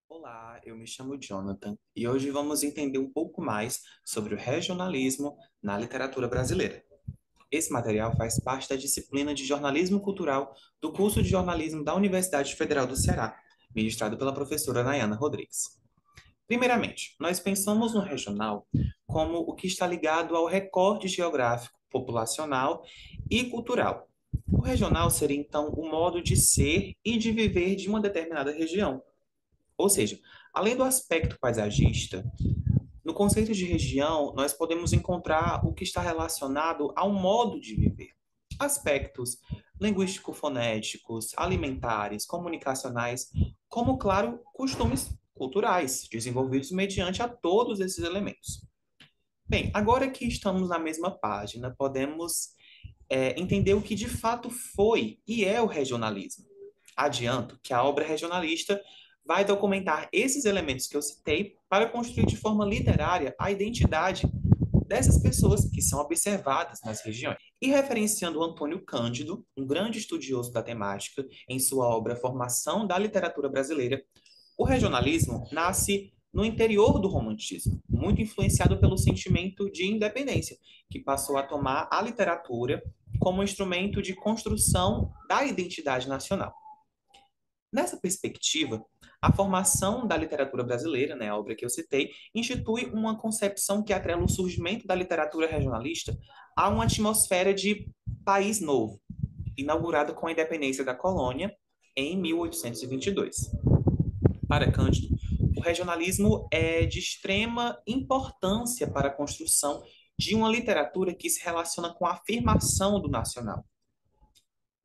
Olá, eu me chamo Jonathan e hoje vamos entender um pouco mais sobre o regionalismo na literatura brasileira. Esse material faz parte da disciplina de jornalismo cultural do curso de jornalismo da Universidade Federal do Ceará, ministrado pela professora Nayana Rodrigues. Primeiramente, nós pensamos no regional como o que está ligado ao recorte geográfico, populacional e cultural. O regional seria então o modo de ser e de viver de uma determinada região. Ou seja, além do aspecto paisagista, no conceito de região, nós podemos encontrar o que está relacionado ao modo de viver. Aspectos linguístico-fonéticos, alimentares, comunicacionais, como, claro, costumes culturais, desenvolvidos mediante a todos esses elementos. Bem, agora que estamos na mesma página, podemos entender o que de fato foi e é o regionalismo. Adianto que a obra regionalista vai documentar esses elementos que eu citei para construir de forma literária a identidade dessas pessoas que são observadas nas regiões. E referenciando Antônio Cândido, um grande estudioso da temática, em sua obra Formação da Literatura Brasileira, o regionalismo nasce no interior do romantismo, muito influenciado pelo sentimento de independência, que passou a tomar a literatura como instrumento de construção da identidade nacional. Nessa perspectiva, a formação da literatura brasileira, né, a obra que eu citei, institui uma concepção que atrela o surgimento da literatura regionalista a uma atmosfera de país novo, inaugurado com a independência da colônia em 1822. Para Cândido, o regionalismo é de extrema importância para a construção de uma literatura que se relaciona com a afirmação do nacional.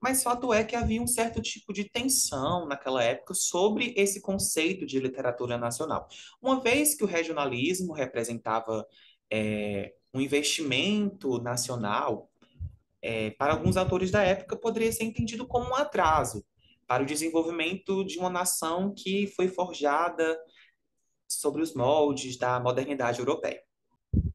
Mas fato é que havia um certo tipo de tensão naquela época sobre esse conceito de literatura nacional. Uma vez que o regionalismo representava um investimento nacional, para alguns autores da época poderia ser entendido como um atraso para o desenvolvimento de uma nação que foi forjada sobre os moldes da modernidade europeia.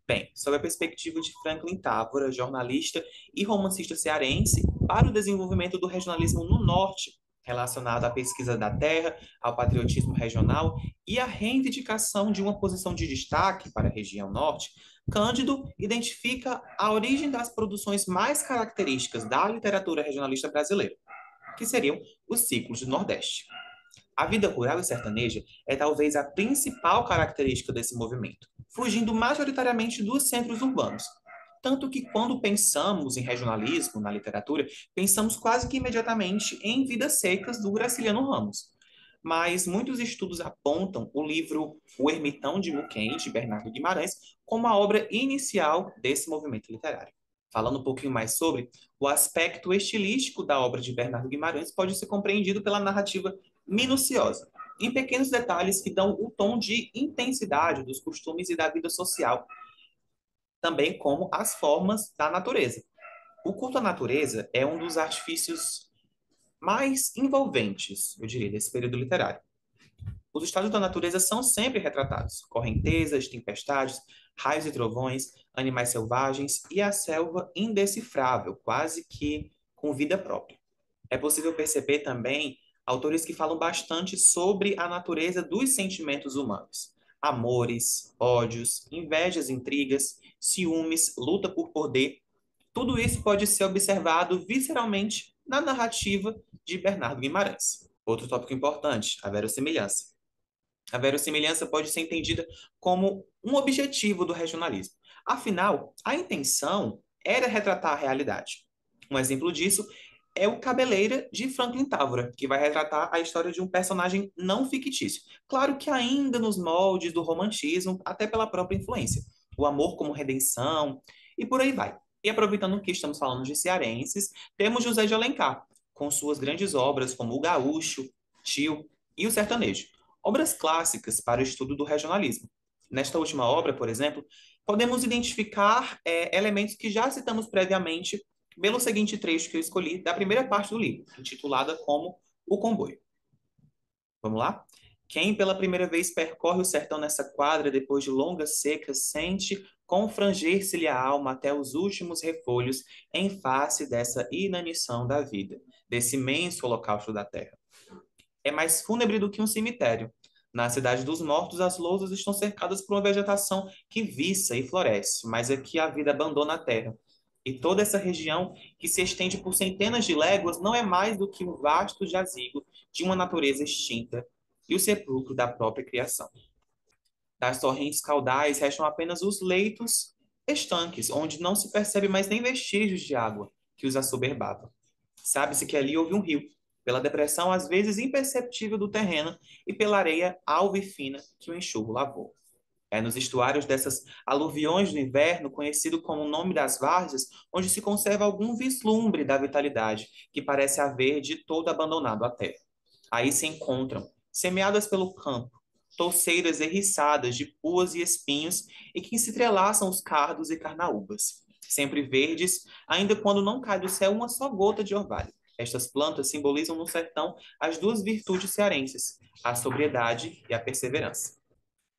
Bem, sob a perspectiva de Franklin Távora, jornalista e romancista cearense, para o desenvolvimento do regionalismo no Norte, relacionado à pesquisa da terra, ao patriotismo regional e à reivindicação de uma posição de destaque para a região Norte, Cândido identifica a origem das produções mais características da literatura regionalista brasileira, que seriam os ciclos do Nordeste. A vida rural e sertaneja é talvez a principal característica desse movimento, fugindo majoritariamente dos centros urbanos. Tanto que, quando pensamos em regionalismo na literatura, pensamos quase que imediatamente em Vidas Secas, do Graciliano Ramos. Mas muitos estudos apontam o livro O Ermitão de Muquem, de Bernardo Guimarães, como a obra inicial desse movimento literário. Falando um pouquinho mais sobre, o aspecto estilístico da obra de Bernardo Guimarães pode ser compreendido pela narrativa minuciosa, em pequenos detalhes que dão o tom de intensidade dos costumes e da vida social, também como as formas da natureza. O culto à natureza é um dos artifícios mais envolventes, eu diria, desse período literário. Os estados da natureza são sempre retratados: correntezas, tempestades, raios e trovões, animais selvagens e a selva indecifrável, quase que com vida própria. É possível perceber também autores que falam bastante sobre a natureza dos sentimentos humanos. Amores, ódios, invejas, intrigas, ciúmes, luta por poder. Tudo isso pode ser observado visceralmente na narrativa de Bernardo Guimarães. Outro tópico importante, a verossimilhança. A verossimilhança pode ser entendida como um objetivo do regionalismo. Afinal, a intenção era retratar a realidade. Um exemplo disso é o Cabeleira de Franklin Távora, que vai retratar a história de um personagem não fictício. Claro que ainda nos moldes do romantismo, até pela própria influência. O amor como redenção e por aí vai. E aproveitando que estamos falando de cearenses, temos José de Alencar, com suas grandes obras como O Gaúcho, Tio e O Sertanejo, obras clássicas para o estudo do regionalismo. Nesta última obra, por exemplo, podemos identificar elementos que já citamos previamente pelo seguinte trecho que eu escolhi da primeira parte do livro, intitulada como O Comboio. Vamos lá? Quem pela primeira vez percorre o sertão nessa quadra, depois de longas secas, sente confranger-se-lhe a alma até os últimos refolhos em face dessa inanição da vida, desse imenso holocausto da terra. É mais fúnebre do que um cemitério. Na Cidade dos Mortos, as lousas estão cercadas por uma vegetação que viça e floresce, mas aqui a vida abandona a terra. E toda essa região, que se estende por centenas de léguas, não é mais do que um vasto jazigo de uma natureza extinta e o sepulcro da própria criação. Das torrentes caudais restam apenas os leitos estanques, onde não se percebe mais nem vestígios de água que os assoberbava. Sabe-se que ali houve um rio, pela depressão às vezes imperceptível do terreno e pela areia alva e fina que o enxurro lavou. É nos estuários dessas aluviões do inverno, conhecido como o nome das várzeas, onde se conserva algum vislumbre da vitalidade que parece haver de todo abandonado a terra. Aí se encontram, semeadas pelo campo, touceiras erriçadas de puas e espinhos e que se entrelaçam os cardos e carnaúbas, sempre verdes, ainda quando não cai do céu uma só gota de orvalho. Estas plantas simbolizam no sertão as duas virtudes cearenses, a sobriedade e a perseverança.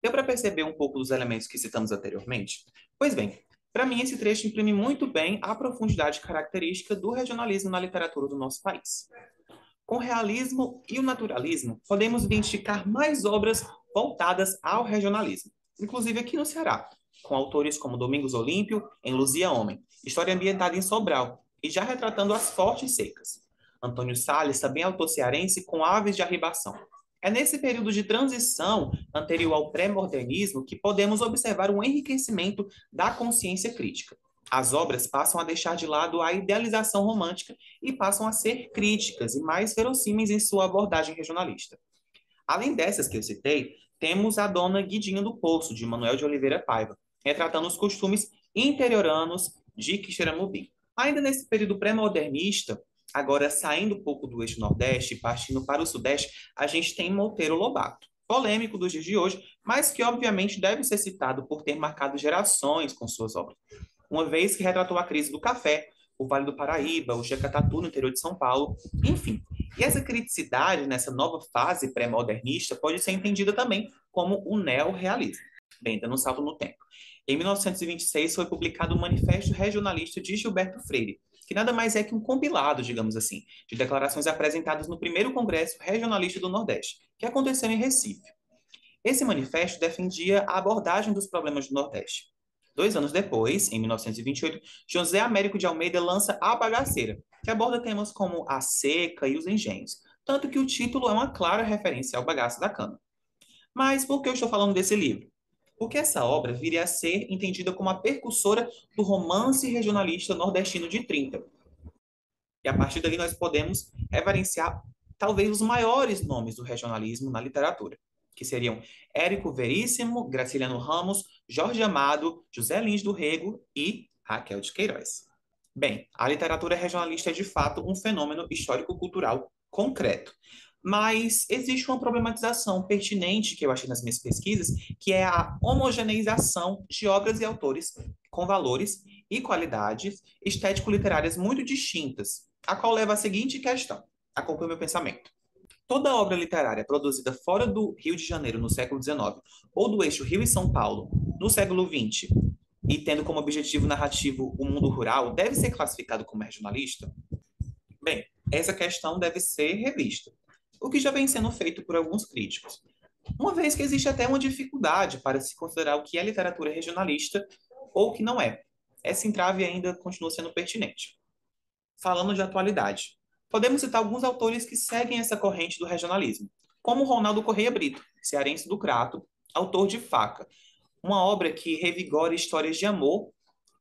Deu para perceber um pouco dos elementos que citamos anteriormente? Pois bem, para mim esse trecho imprime muito bem a profundidade característica do regionalismo na literatura do nosso país. Com o realismo e o naturalismo, podemos identificar mais obras voltadas ao regionalismo, inclusive aqui no Ceará, com autores como Domingos Olímpio, em Luzia Homem, história ambientada em Sobral, e já retratando as fortes secas. Antônio Salles, também autor cearense, com Aves de Arribação. É nesse período de transição anterior ao pré-modernismo que podemos observar um enriquecimento da consciência crítica. As obras passam a deixar de lado a idealização romântica e passam a ser críticas e mais verossímeis em sua abordagem regionalista. Além dessas que eu citei, temos a Dona Guidinha do Poço, de Manuel de Oliveira Paiva, retratando os costumes interioranos de Quixeramobim. Ainda nesse período pré-modernista, agora saindo um pouco do eixo Nordeste e partindo para o Sudeste, a gente tem Monteiro Lobato, polêmico dos dias de hoje, mas que obviamente deve ser citado por ter marcado gerações com suas obras, uma vez que retratou a crise do café, o Vale do Paraíba, o Jacatatu no interior de São Paulo, enfim. E essa criticidade nessa nova fase pré-modernista pode ser entendida também como o neorrealismo. Bem, dando um salto no tempo. Em 1926 foi publicado o Manifesto Regionalista de Gilberto Freire, que nada mais é que um compilado, digamos assim, de declarações apresentadas no primeiro Congresso Regionalista do Nordeste, que aconteceu em Recife. Esse manifesto defendia a abordagem dos problemas do Nordeste. 2 anos depois, em 1928, José Américo de Almeida lança A Bagaceira, que aborda temas como a seca e os engenhos, tanto que o título é uma clara referência ao bagaço da cana. Mas por que eu estou falando desse livro? Porque essa obra viria a ser entendida como a percussora do romance regionalista nordestino de 30. E a partir dali nós podemos reverenciar talvez os maiores nomes do regionalismo na literatura, que seriam Érico Veríssimo, Graciliano Ramos, Jorge Amado, José Lins do Rego e Raquel de Queiroz. Bem, a literatura regionalista é de fato um fenômeno histórico-cultural concreto. Mas existe uma problematização pertinente que eu achei nas minhas pesquisas, que é a homogeneização de obras e autores com valores e qualidades estético-literárias muito distintas, a qual leva à seguinte questão. Acompanhe o meu pensamento. Toda obra literária produzida fora do Rio de Janeiro no século XIX ou do eixo Rio e São Paulo no século XX e tendo como objetivo narrativo o mundo rural deve ser classificado como regionalista? Bem, essa questão deve ser revista, o que já vem sendo feito por alguns críticos, uma vez que existe até uma dificuldade para se considerar o que é literatura regionalista ou o que não é. Essa entrave ainda continua sendo pertinente. Falando de atualidade, podemos citar alguns autores que seguem essa corrente do regionalismo, como Ronaldo Correia Brito, cearense do Crato, autor de Faca, uma obra que revigora histórias de amor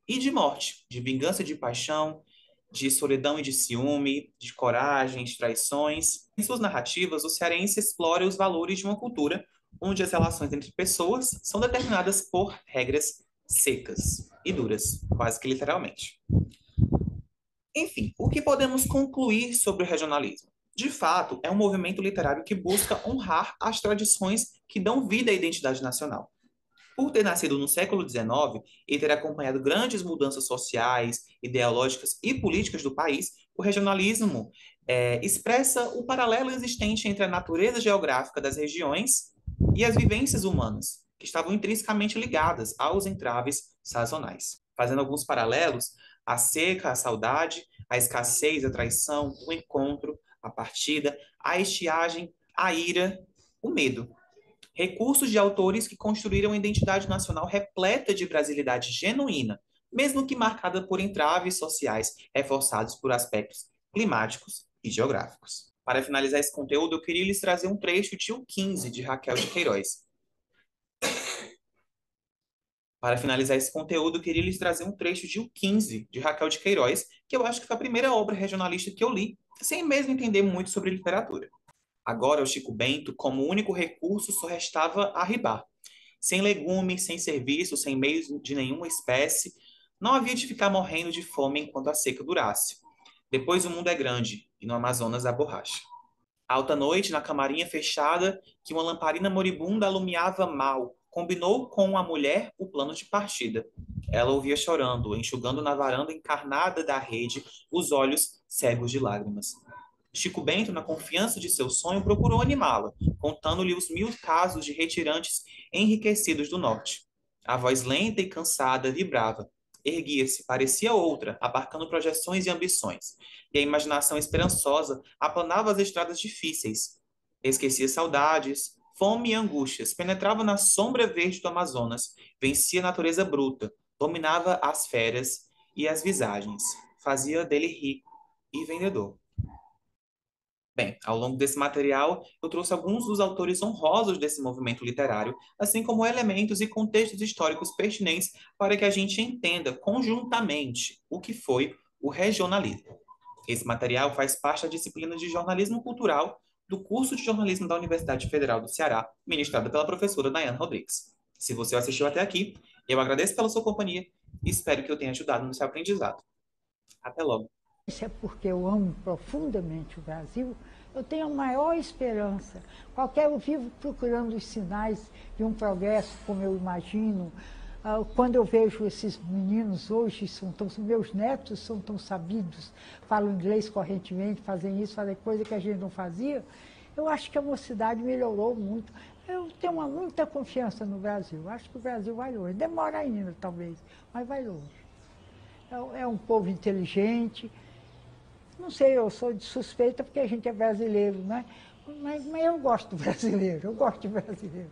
e de morte, de vingança e de paixão, de solidão e de ciúme, de coragens, traições. Em suas narrativas, o cearense explora os valores de uma cultura onde as relações entre pessoas são determinadas por regras secas e duras, quase que literalmente. Enfim, o que podemos concluir sobre o regionalismo? De fato, é um movimento literário que busca honrar as tradições que dão vida à identidade nacional. Por ter nascido no século XIX e ter acompanhado grandes mudanças sociais, ideológicas e políticas do país, o regionalismo expressa o paralelo existente entre a natureza geográfica das regiões e as vivências humanas, que estavam intrinsecamente ligadas aos entraves sazonais. Fazendo alguns paralelos, a seca, a saudade, a escassez, a traição, o encontro, a partida, a estiagem, a ira, o medo. Recursos de autores que construíram uma identidade nacional repleta de brasilidade genuína, mesmo que marcada por entraves sociais reforçados por aspectos climáticos e geográficos. Para finalizar esse conteúdo, eu queria lhes trazer um trecho de O 15, de Raquel de Queiroz. Para finalizar esse conteúdo, eu queria lhes trazer um trecho de O 15, de Raquel de Queiroz, que eu acho que foi a primeira obra regionalista que eu li, sem mesmo entender muito sobre literatura. Agora, o Chico Bento, como único recurso, só restava arribar. Sem legumes, sem serviço, sem meios de nenhuma espécie, não havia de ficar morrendo de fome enquanto a seca durasse. Depois o mundo é grande, e no Amazonas há borracha. Alta noite, na camarinha fechada, que uma lamparina moribunda alumiava mal, combinou com a mulher o plano de partida. Ela ouvia chorando, enxugando na varanda encarnada da rede os olhos cegos de lágrimas. Chico Bento, na confiança de seu sonho, procurou animá-la, contando-lhe os 1000 casos de retirantes enriquecidos do norte. A voz lenta e cansada vibrava. Erguia-se, parecia outra, abarcando projeções e ambições. E a imaginação esperançosa aplanava as estradas difíceis. Esquecia saudades, fome e angústias, penetrava na sombra verde do Amazonas, vencia a natureza bruta, dominava as feras e as visagens, fazia dele rico e vendedor. Bem, ao longo desse material, eu trouxe alguns dos autores honrosos desse movimento literário, assim como elementos e contextos históricos pertinentes para que a gente entenda conjuntamente o que foi o regionalismo. Esse material faz parte da disciplina de jornalismo cultural do curso de jornalismo da Universidade Federal do Ceará, ministrada pela professora Nayana Rodrigues. Se você assistiu até aqui, eu agradeço pela sua companhia e espero que eu tenha ajudado no seu aprendizado. Até logo. Isso é porque eu amo profundamente o Brasil, eu tenho a maior esperança. Eu vivo procurando os sinais de um progresso, como eu imagino. Quando eu vejo esses meninos hoje, meus netos são tão sabidos, falam inglês correntemente, fazem isso, fazem coisa que a gente não fazia, eu acho que a mocidade melhorou muito. Eu tenho muita confiança no Brasil. Acho que o Brasil vai longe. Demora ainda, talvez, mas vai longe. É um povo inteligente. Não sei, eu sou de suspeita porque a gente é brasileiro, né? Mas eu gosto do brasileiro, eu gosto de brasileiro.